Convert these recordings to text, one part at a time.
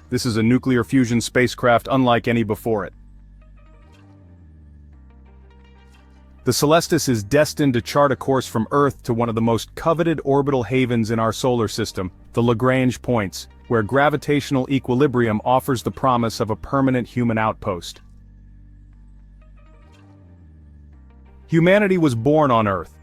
This is a nuclear fusion spacecraft unlike any before it. The Celestis is destined to chart a course from Earth to one of the most coveted orbital havens in our solar system, the Lagrange points, where gravitational equilibrium offers the promise of a permanent human outpost. Humanity was born on Earth,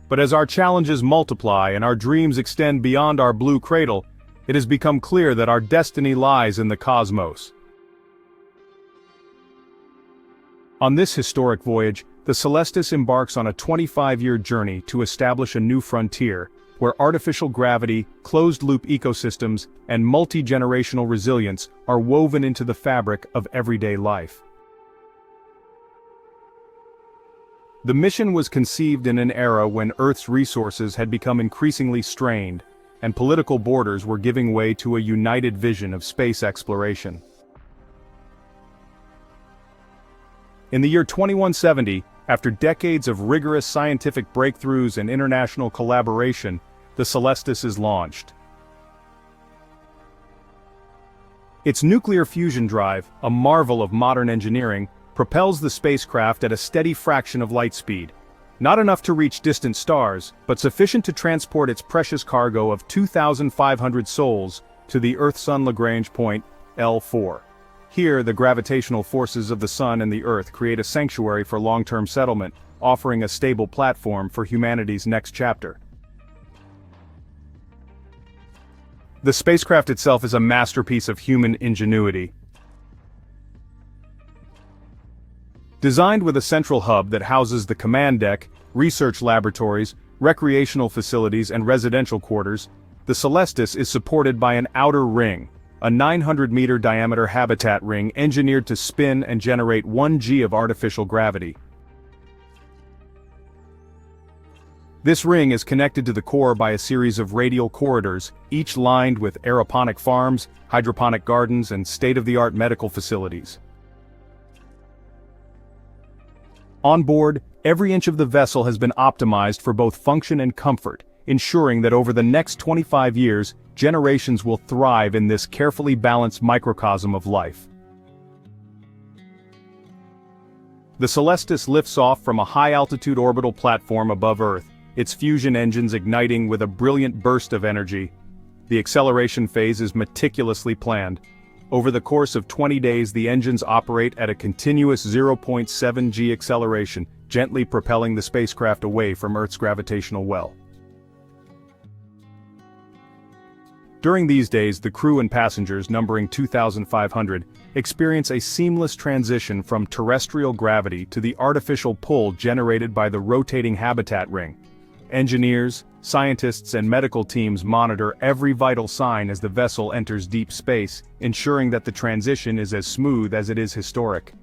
but as our challenges multiply and our dreams extend beyond our blue cradle, it has become clear that our destiny lies in the cosmos. On this historic voyage, the Celestis embarks on a 25-year journey to establish a new frontier, where artificial gravity, closed-loop ecosystems, and multi-generational resilience are woven into the fabric of everyday life. The mission was conceived in an era when Earth's resources had become increasingly strained, and political borders were giving way to a united vision of space exploration. In the year 2170, after decades of rigorous scientific breakthroughs and international collaboration, the Celestis is launched. Its nuclear fusion drive, a marvel of modern engineering, propels the spacecraft at a steady fraction of light speed. Not enough to reach distant stars, but sufficient to transport its precious cargo of 2,500 souls to the Earth-Sun Lagrange point, L4. Here, the gravitational forces of the Sun and the Earth create a sanctuary for long-term settlement, offering a stable platform for humanity's next chapter. The spacecraft itself is a masterpiece of human ingenuity. Designed with a central hub that houses the command deck, research laboratories, recreational facilities and residential quarters, the Celestis is supported by an outer ring, a 900-meter diameter habitat ring engineered to spin and generate 1 g of artificial gravity. This ring is connected to the core by a series of radial corridors, each lined with aeroponic farms, hydroponic gardens, and state-of-the-art medical facilities. On board, every inch of the vessel has been optimized for both function and comfort, ensuring that over the next 25 years, generations will thrive in this carefully balanced microcosm of life. The Celestis lifts off from a high-altitude orbital platform above Earth, its fusion engines igniting with a brilliant burst of energy. The acceleration phase is meticulously planned. Over the course of 20 days, the engines operate at a continuous 0.7 g acceleration, gently propelling the spacecraft away from Earth's gravitational well. During these days, the crew and passengers, numbering 2,500, experience a seamless transition from terrestrial gravity to the artificial pull generated by the rotating habitat ring. Engineers, scientists and medical teams monitor every vital sign as the vessel enters deep space, ensuring that the transition is as smooth as it is historic.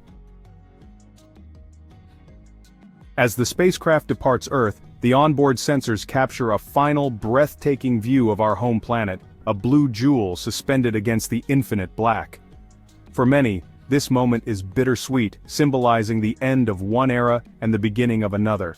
As the spacecraft departs Earth, the onboard sensors capture a final breathtaking view of our home planet, a blue jewel suspended against the infinite black. For many, this moment is bittersweet, symbolizing the end of one era and the beginning of another.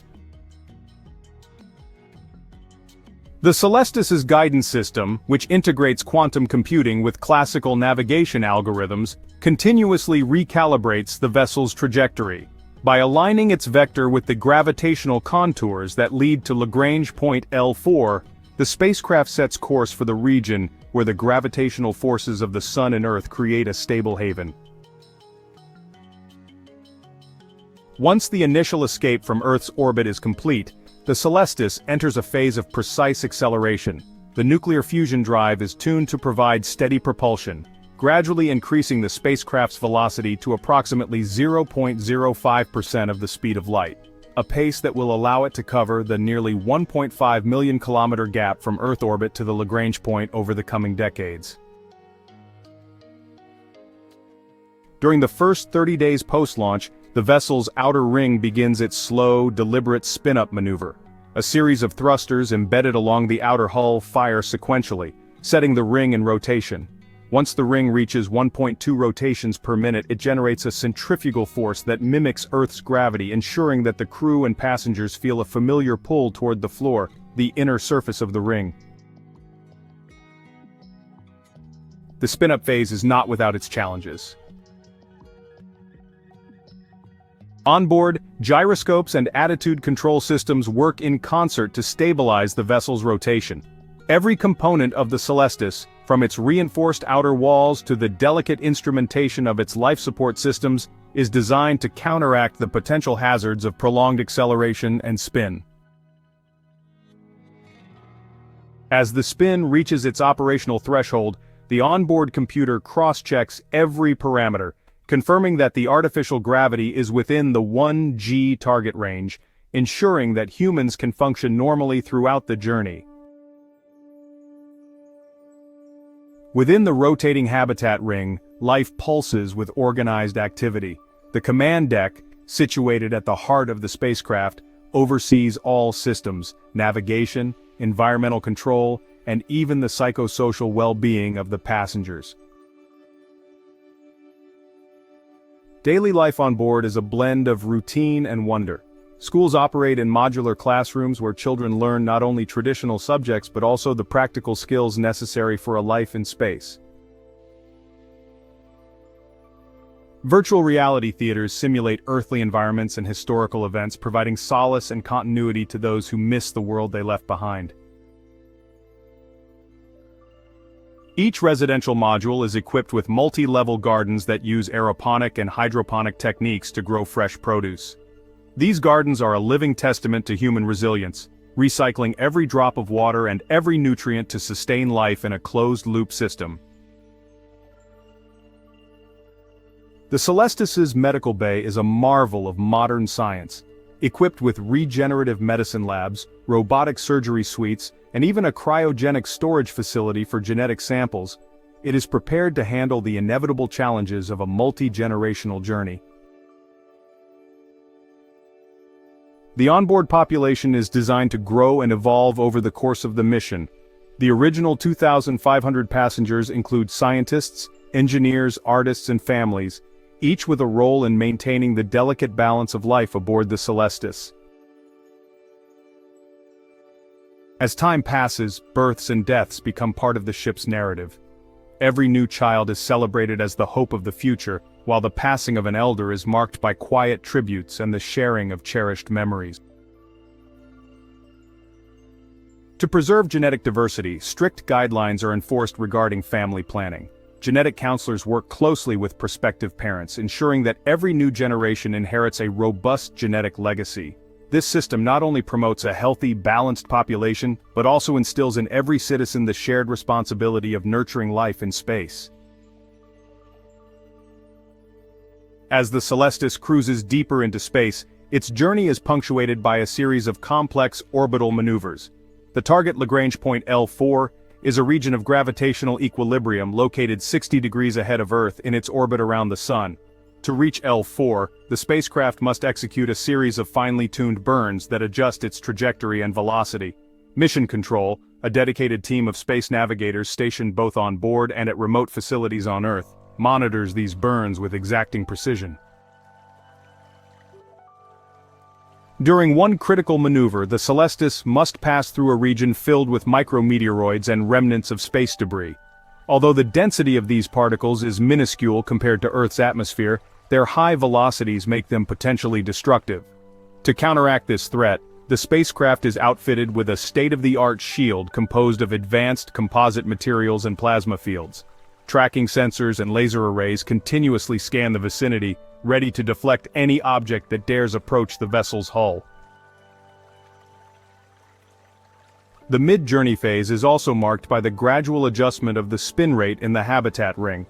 The Celestis' guidance system, which integrates quantum computing with classical navigation algorithms, continuously recalibrates the vessel's trajectory. By aligning its vector with the gravitational contours that lead to Lagrange point L4, the spacecraft sets course for the region where the gravitational forces of the Sun and Earth create a stable haven. Once the initial escape from Earth's orbit is complete, the Celestis enters a phase of precise acceleration. The nuclear fusion drive is tuned to provide steady propulsion, gradually increasing the spacecraft's velocity to approximately 0.05% of the speed of light, a pace that will allow it to cover the nearly 1.5 million kilometer gap from Earth orbit to the Lagrange point over the coming decades. During the first 30 days post-launch, the vessel's outer ring begins its slow, deliberate spin-up maneuver. A series of thrusters embedded along the outer hull fire sequentially, setting the ring in rotation. Once the ring reaches 1.2 rotations per minute, it generates a centrifugal force that mimics Earth's gravity, ensuring that the crew and passengers feel a familiar pull toward the floor, the inner surface of the ring. the spin-up phase is not without its challenges. On board, gyroscopes and attitude control systems work in concert to stabilize the vessel's rotation. Every component of the Celestis, from its reinforced outer walls to the delicate instrumentation of its life support systems, is designed to counteract the potential hazards of prolonged acceleration and spin. As the spin reaches its operational threshold, the onboard computer cross-checks every parameter, confirming that the artificial gravity is within the 1G target range, ensuring that humans can function normally throughout the journey. Within the rotating habitat ring, life pulses with organized activity. The command deck, situated at the heart of the spacecraft, oversees all systems, navigation, environmental control, and even the psychosocial well-being of the passengers. Daily life on board is a blend of routine and wonder. Schools operate in modular classrooms where children learn not only traditional subjects but also the practical skills necessary for a life in space. Virtual reality theaters simulate earthly environments and historical events, providing solace and continuity to those who miss the world they left behind. Each residential module is equipped with multi-level gardens that use aeroponic and hydroponic techniques to grow fresh produce. These gardens are a living testament to human resilience, recycling every drop of water and every nutrient to sustain life in a closed-loop system. The Celestis' medical bay is a marvel of modern science, equipped with regenerative medicine labs, robotic surgery suites, and even a cryogenic storage facility for genetic samples. It is prepared to handle the inevitable challenges of a multi-generational journey. The onboard population is designed to grow and evolve over the course of the mission. The original 2,500 passengers include scientists, engineers, artists, and families, each with a role in maintaining the delicate balance of life aboard the Celestis. As time passes, births and deaths become part of the ship's narrative. Every new child is celebrated as the hope of the future, while the passing of an elder is marked by quiet tributes and the sharing of cherished memories. To preserve genetic diversity, strict guidelines are enforced regarding family planning. Genetic counselors work closely with prospective parents, ensuring that every new generation inherits a robust genetic legacy. This system not only promotes a healthy, balanced population, but also instills in every citizen the shared responsibility of nurturing life in space. As the Celestis cruises deeper into space, its journey is punctuated by a series of complex orbital maneuvers. The target Lagrange point L4 is a region of gravitational equilibrium located 60 degrees ahead of Earth in its orbit around the Sun. To reach L4, the spacecraft must execute a series of finely tuned burns that adjust its trajectory and velocity. Mission Control, a dedicated team of space navigators stationed both on board and at remote facilities on Earth, monitors these burns with exacting precision. During one critical maneuver, the Celestis must pass through a region filled with micrometeoroids and remnants of space debris. Although the density of these particles is minuscule compared to Earth's atmosphere, their high velocities make them potentially destructive. To counteract this threat, the spacecraft is outfitted with a state-of-the-art shield composed of advanced composite materials and plasma fields. Tracking sensors and laser arrays continuously scan the vicinity, ready to deflect any object that dares approach the vessel's hull. The mid-journey phase is also marked by the gradual adjustment of the spin rate in the habitat ring.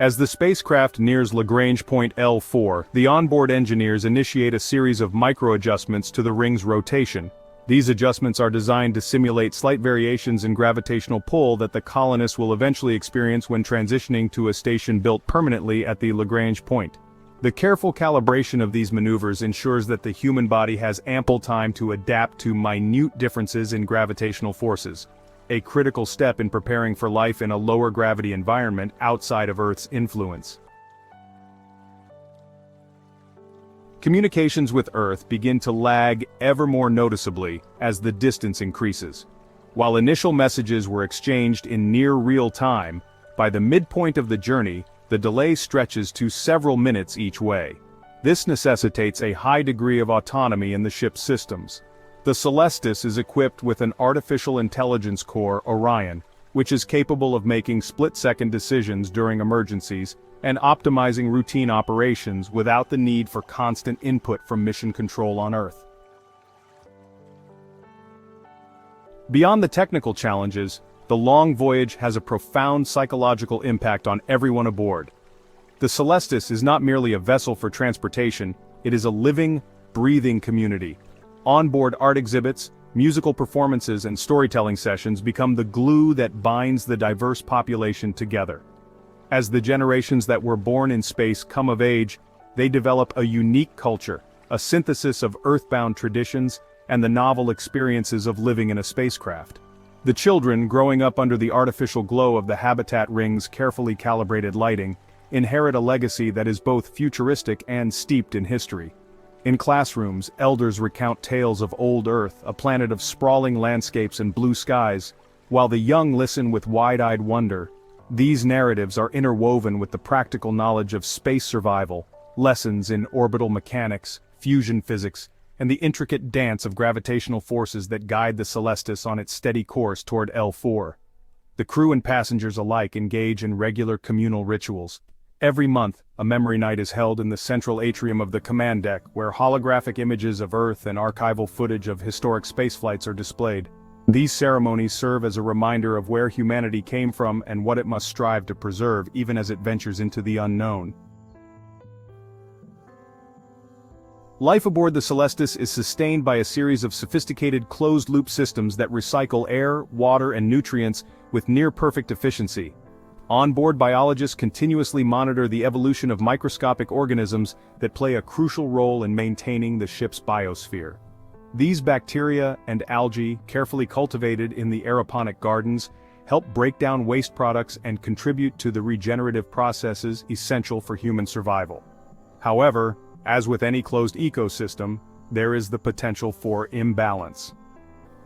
As the spacecraft nears Lagrange point L4, the onboard engineers initiate a series of micro-adjustments to the ring's rotation. These adjustments are designed to simulate slight variations in gravitational pull that the colonists will eventually experience when transitioning to a station built permanently at the Lagrange point. The careful calibration of these maneuvers ensures that the human body has ample time to adapt to minute differences in gravitational forces, a critical step in preparing for life in a lower gravity environment outside of Earth's influence. Communications with Earth begin to lag ever more noticeably as the distance increases. While initial messages were exchanged in near real time, By the midpoint of the journey, the delay stretches to several minutes each way. This necessitates a high degree of autonomy in the ship's systems. The Celestis is equipped with an artificial intelligence core, Orion, which is capable of making split-second decisions during emergencies and optimizing routine operations without the need for constant input from mission control on Earth. Beyond the technical challenges, the long voyage has a profound psychological impact on everyone aboard. The Celestis is not merely a vessel for transportation, it is a living, breathing community. Onboard art exhibits, musical performances and storytelling sessions become the glue that binds the diverse population together. As the generations that were born in space come of age, they develop a unique culture, a synthesis of earthbound traditions and the novel experiences of living in a spacecraft. The children, growing up under the artificial glow of the habitat ring's carefully calibrated lighting, inherit a legacy that is both futuristic and steeped in history. In classrooms, elders recount tales of old Earth, a planet of sprawling landscapes and blue skies, while the young listen with wide-eyed wonder. These narratives are interwoven with the practical knowledge of space survival, lessons in orbital mechanics, fusion physics, and the intricate dance of gravitational forces that guide the Celestis on its steady course toward L4. The crew and passengers alike engage in regular communal rituals. Every month, a memory night is held in the central atrium of the command deck, where holographic images of Earth and archival footage of historic spaceflights are displayed. These ceremonies serve as a reminder of where humanity came from and what it must strive to preserve even as it ventures into the unknown. Life aboard the Celestis is sustained by a series of sophisticated closed-loop systems that recycle air, water, and nutrients with near-perfect efficiency. Onboard biologists continuously monitor the evolution of microscopic organisms that play a crucial role in maintaining the ship's biosphere. These bacteria and algae, carefully cultivated in the aeroponic gardens, help break down waste products and contribute to the regenerative processes essential for human survival. However, as with any closed ecosystem, there is the potential for imbalance.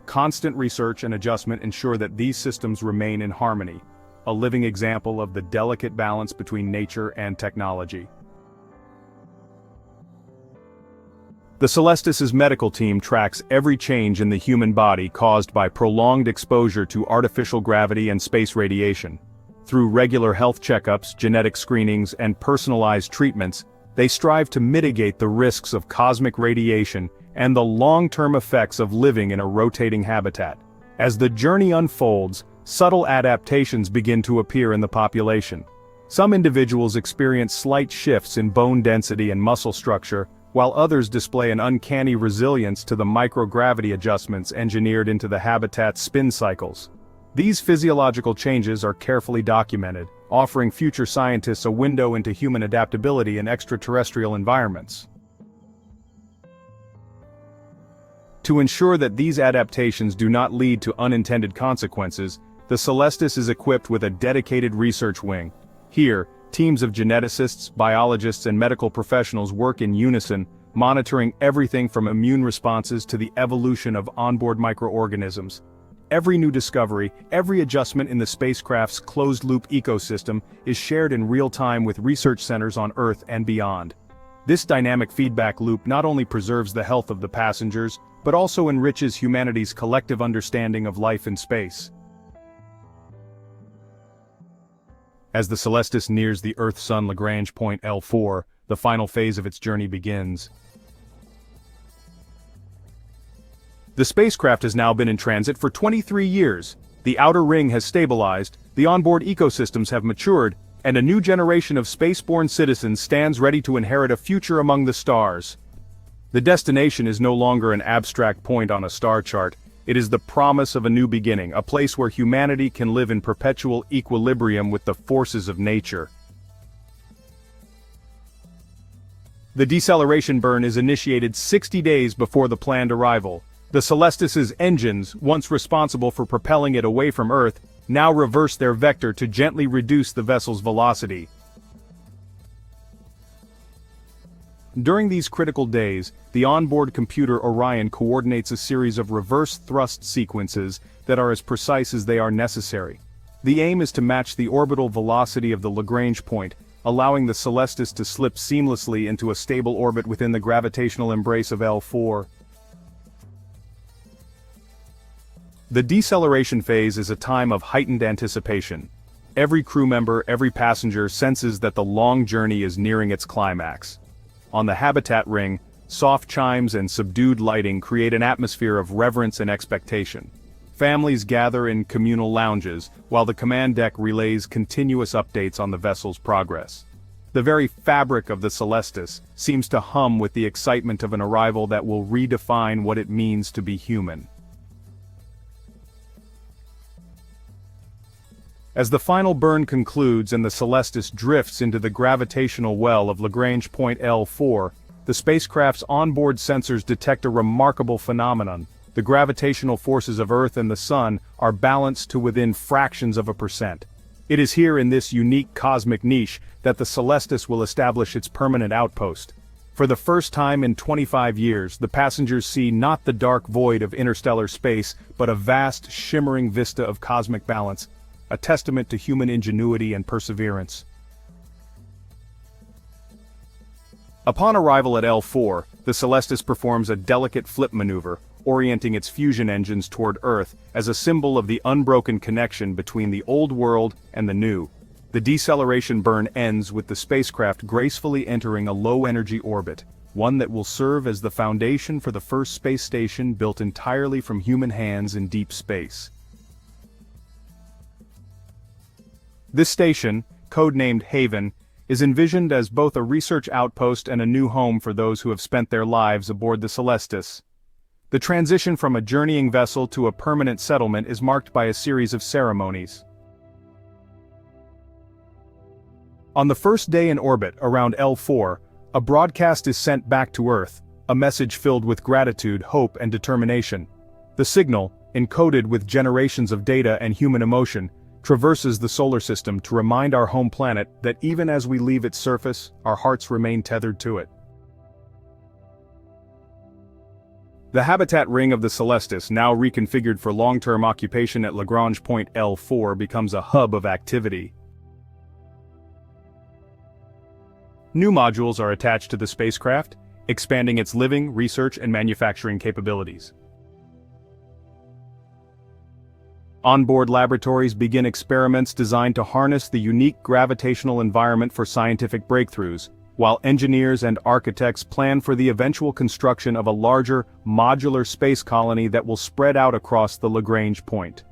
Constant research and adjustment ensure that these systems remain in harmony, a living example of the delicate balance between nature and technology. The Celestis' medical team tracks every change in the human body caused by prolonged exposure to artificial gravity and space radiation. Through regular health checkups, genetic screenings, and personalized treatments, they strive to mitigate the risks of cosmic radiation and the long-term effects of living in a rotating habitat. As the journey unfolds, subtle adaptations begin to appear in the population. Some individuals experience slight shifts in bone density and muscle structure, while others display an uncanny resilience to the microgravity adjustments engineered into the habitat's spin cycles. These physiological changes are carefully documented, offering future scientists a window into human adaptability in extraterrestrial environments. To ensure that these adaptations do not lead to unintended consequences, the Celestis is equipped with a dedicated research wing. Here, teams of geneticists, biologists, and medical professionals work in unison, monitoring everything from immune responses to the evolution of onboard microorganisms. Every new discovery, every adjustment in the spacecraft's closed-loop ecosystem is shared in real time with research centers on Earth and beyond. This dynamic feedback loop not only preserves the health of the passengers, but also enriches humanity's collective understanding of life in space. As the Celestis nears the Earth-Sun Lagrange point L4, the final phase of its journey begins. The spacecraft has now been in transit for 23 years. The outer ring has stabilized, the onboard ecosystems have matured, and a new generation of spaceborne citizens stands ready to inherit a future among the stars. The destination is no longer an abstract point on a star chart. It is the promise of a new beginning, a place where humanity can live in perpetual equilibrium with the forces of nature. The deceleration burn is initiated 60 days before the planned arrival. The Celestis' engines, once responsible for propelling it away from Earth, now reverse their vector to gently reduce the vessel's velocity. During these critical days, the onboard computer Orion coordinates a series of reverse thrust sequences that are as precise as they are necessary. The aim is to match the orbital velocity of the Lagrange point, allowing the Celestis to slip seamlessly into a stable orbit within the gravitational embrace of L4. The deceleration phase is a time of heightened anticipation. Every crew member, every passenger senses that the long journey is nearing its climax. On the habitat ring, soft chimes and subdued lighting create an atmosphere of reverence and expectation. Families gather in communal lounges, while the command deck relays continuous updates on the vessel's progress. The very fabric of the Celestis seems to hum with the excitement of an arrival that will redefine what it means to be human. As the final burn concludes and the Celestis drifts into the gravitational well of Lagrange point L4, the spacecraft's onboard sensors detect a remarkable phenomenon. The gravitational forces of Earth and the Sun are balanced to within fractions of a percent. It is here in this unique cosmic niche that the Celestis will establish its permanent outpost. For the first time in 25 years, the passengers see not the dark void of interstellar space, but a vast, shimmering vista of cosmic balance, a testament to human ingenuity and perseverance. Upon arrival at L4, the Celestis performs a delicate flip maneuver, orienting its fusion engines toward Earth as a symbol of the unbroken connection between the old world and the new. The deceleration burn ends with the spacecraft gracefully entering a low-energy orbit, one that will serve as the foundation for the first space station built entirely from human hands in deep space. This station, codenamed Haven, is envisioned as both a research outpost and a new home for those who have spent their lives aboard the Celestis. The transition from a journeying vessel to a permanent settlement is marked by a series of ceremonies. On the first day in orbit around L4, a broadcast is sent back to Earth, a message filled with gratitude, hope, and determination. The signal, encoded with generations of data and human emotion, traverses the solar system to remind our home planet that even as we leave its surface, our hearts remain tethered to it. The habitat ring of the Celestis, now reconfigured for long-term occupation at Lagrange point L4, becomes a hub of activity. New modules are attached to the spacecraft, expanding its living, research, and manufacturing capabilities. Onboard laboratories begin experiments designed to harness the unique gravitational environment for scientific breakthroughs, while engineers and architects plan for the eventual construction of a larger, modular space colony that will spread out across the Lagrange point.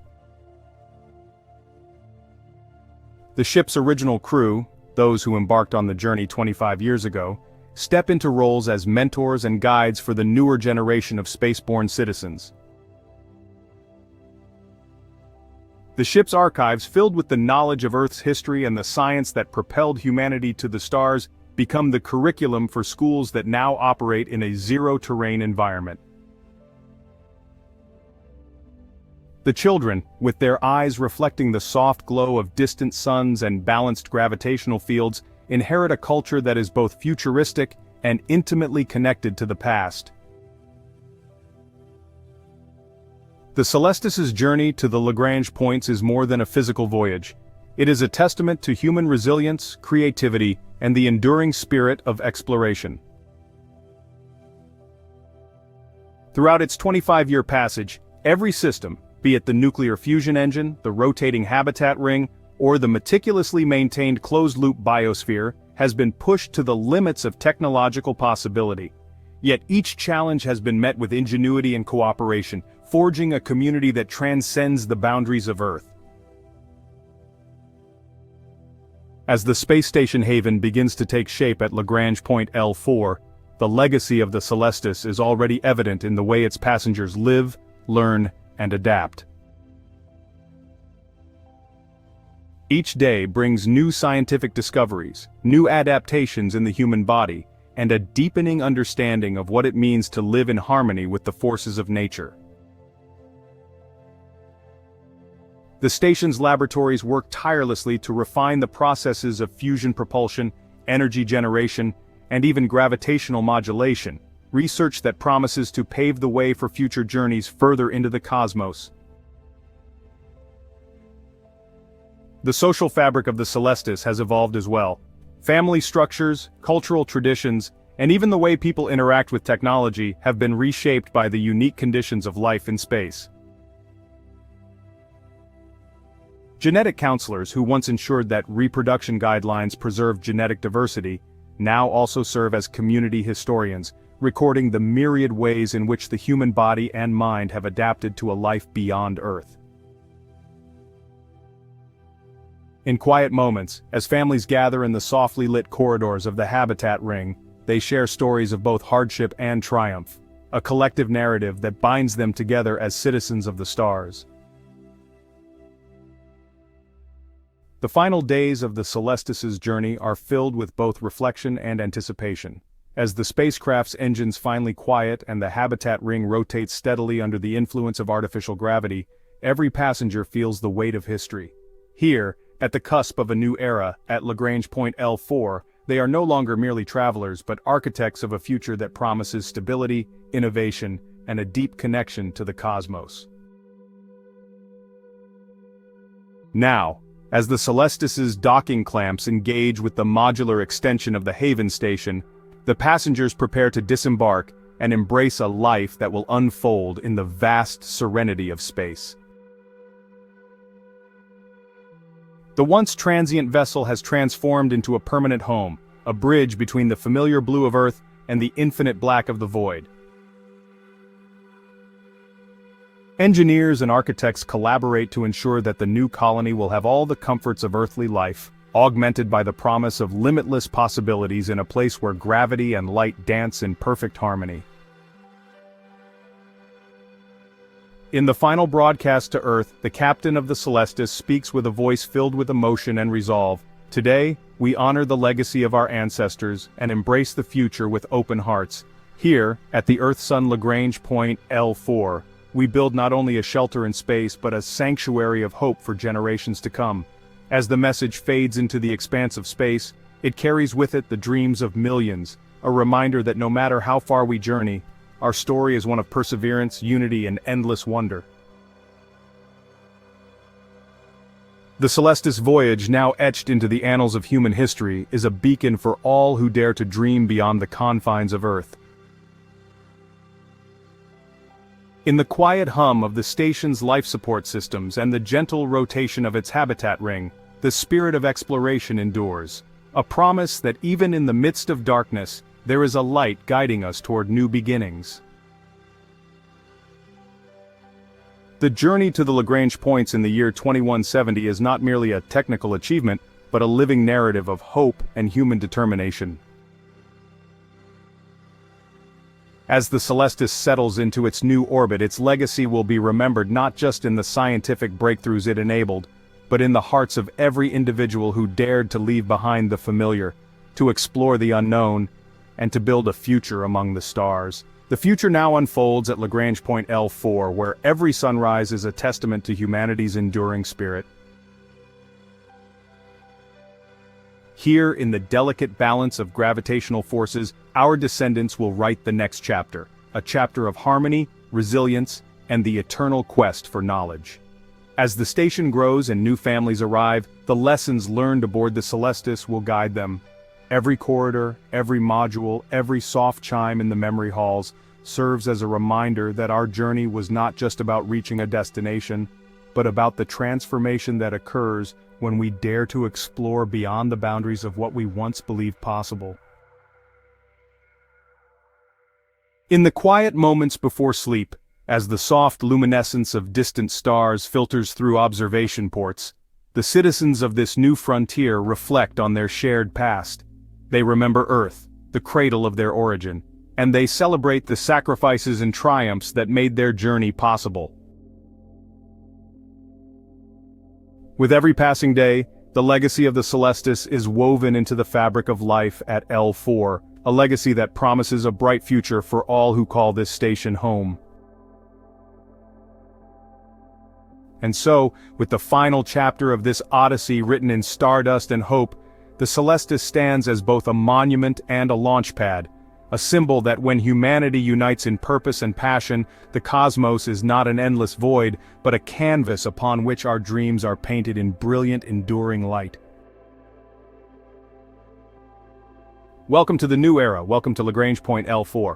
The ship's original crew, those who embarked on the journey 25 years ago, step into roles as mentors and guides for the newer generation of spaceborne citizens. The ship's archives, filled with the knowledge of Earth's history and the science that propelled humanity to the stars, become the curriculum for schools that now operate in a zero-terrain environment. The children, with their eyes reflecting the soft glow of distant suns and balanced gravitational fields, inherit a culture that is both futuristic and intimately connected to the past. The Celestis' journey to the Lagrange points is more than a physical voyage. It is a testament to human resilience, creativity, and the enduring spirit of exploration. Throughout its 25-year passage, every system, be it the nuclear fusion engine, the rotating habitat ring, or the meticulously maintained closed-loop biosphere, has been pushed to the limits of technological possibility. Yet each challenge has been met with ingenuity and cooperation, forging a community that transcends the boundaries of Earth. As the space station Haven begins to take shape at Lagrange point L4, the legacy of the Celestis is already evident in the way its passengers live, learn, and adapt. Each day brings new scientific discoveries, new adaptations in the human body, and a deepening understanding of what it means to live in harmony with the forces of nature. The station's laboratories work tirelessly to refine the processes of fusion propulsion, energy generation, and even gravitational modulation, research that promises to pave the way for future journeys further into the cosmos. The social fabric of the Celestis has evolved as well. Family structures, cultural traditions, and even the way people interact with technology have been reshaped by the unique conditions of life in space. Genetic counselors who once ensured that reproduction guidelines preserved genetic diversity, now also serve as community historians, recording the myriad ways in which the human body and mind have adapted to a life beyond Earth. In quiet moments, as families gather in the softly lit corridors of the habitat ring, they share stories of both hardship and triumph, a collective narrative that binds them together as citizens of the stars. The final days of the Celestis' journey are filled with both reflection and anticipation. As the spacecraft's engines finally quiet and the habitat ring rotates steadily under the influence of artificial gravity, every passenger feels the weight of history. Here, at the cusp of a new era, at Lagrange point L4, they are no longer merely travelers but architects of a future that promises stability, innovation, and a deep connection to the cosmos. Now, as the Celestis' docking clamps engage with the modular extension of the Haven station, the passengers prepare to disembark and embrace a life that will unfold in the vast serenity of space. The once transient vessel has transformed into a permanent home, a bridge between the familiar blue of Earth and the infinite black of the void. Engineers and architects collaborate to ensure that the new colony will have all the comforts of earthly life, augmented by the promise of limitless possibilities in a place where gravity and light dance in perfect harmony. In the final broadcast to Earth, the captain of the Celestis speaks with a voice filled with emotion and resolve. Today, we honor the legacy of our ancestors and embrace the future with open hearts. Here, at the Earth-Sun Lagrange point L4, we build not only a shelter in space but a sanctuary of hope for generations to come. As the message fades into the expanse of space, it carries with it the dreams of millions, a reminder that no matter how far we journey, our story is one of perseverance, unity, and endless wonder. The Celestis voyage, now etched into the annals of human history, is a beacon for all who dare to dream beyond the confines of Earth. In the quiet hum of the station's life support systems and the gentle rotation of its habitat ring, the spirit of exploration endures, a promise that even in the midst of darkness, there is a light guiding us toward new beginnings. The journey to the Lagrange points in the year 2170 is not merely a technical achievement, but a living narrative of hope and human determination. As the Celestis settles into its new orbit, its legacy will be remembered not just in the scientific breakthroughs it enabled, but in the hearts of every individual who dared to leave behind the familiar, to explore the unknown, and to build a future among the stars. The future now unfolds at Lagrange point L4, where every sunrise is a testament to humanity's enduring spirit. Here, in the delicate balance of gravitational forces, our descendants will write the next chapter, a chapter of harmony, resilience, and the eternal quest for knowledge. As the station grows and new families arrive, the lessons learned aboard the Celestis will guide them. Every corridor, every module, every soft chime in the memory halls serves as a reminder that our journey was not just about reaching a destination, but about the transformation that occurs when we dare to explore beyond the boundaries of what we once believed possible. In the quiet moments before sleep, as the soft luminescence of distant stars filters through observation ports, the citizens of this new frontier reflect on their shared past. They remember Earth, the cradle of their origin, and they celebrate the sacrifices and triumphs that made their journey possible. With every passing day, the legacy of the Celestis is woven into the fabric of life at L4, a legacy that promises a bright future for all who call this station home. And so, with the final chapter of this odyssey written in stardust and hope, the Celestis stands as both a monument and a launchpad, a symbol that when humanity unites in purpose and passion, the cosmos is not an endless void, but a canvas upon which our dreams are painted in brilliant, enduring light. Welcome to the new era, welcome to Lagrange point L4.